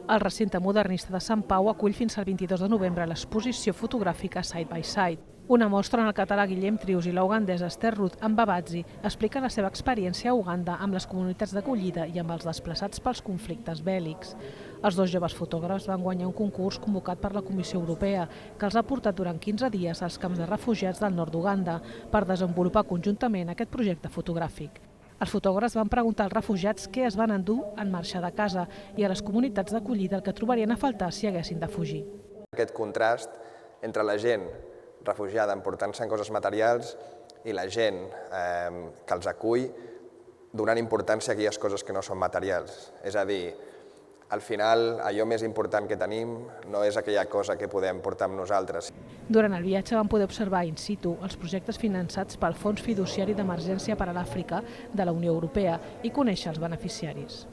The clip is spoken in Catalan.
El recinte modernista de Sant Pau acull fins al 22 de novembre l'exposició fotogràfica Side by Side. Una mostra on el català Guillem Trius i la ugandesa Esther Ruth Mbabazi expliquen la seva experiència a Uganda amb les comunitats d'acollida i amb els desplaçats pels conflictes bèl·lics. Els dos joves fotògrafs van guanyar un concurs convocat per la Comissió Europea que els ha portat durant 15 dies als camps de refugiats del nord d'Uganda per desenvolupar conjuntament aquest projecte fotogràfic. Els fotògrafs van preguntar als refugiats què es van endur en marxar de casa i a les comunitats d'acollida el que trobarien a faltar si haguessin de fugir. Aquest contrast entre la gent refugiada emportant-se coses materials i la gent que els acull donant importància a aquelles coses que no són materials. És a dir, al final allò més important que tenim no és aquella cosa que podem portar amb nosaltres. Durant el viatge van poder observar in situ els projectes finançats pel Fons Fiduciari d'Emergència per a l'Àfrica de la Unió Europea i conèixer els beneficiaris.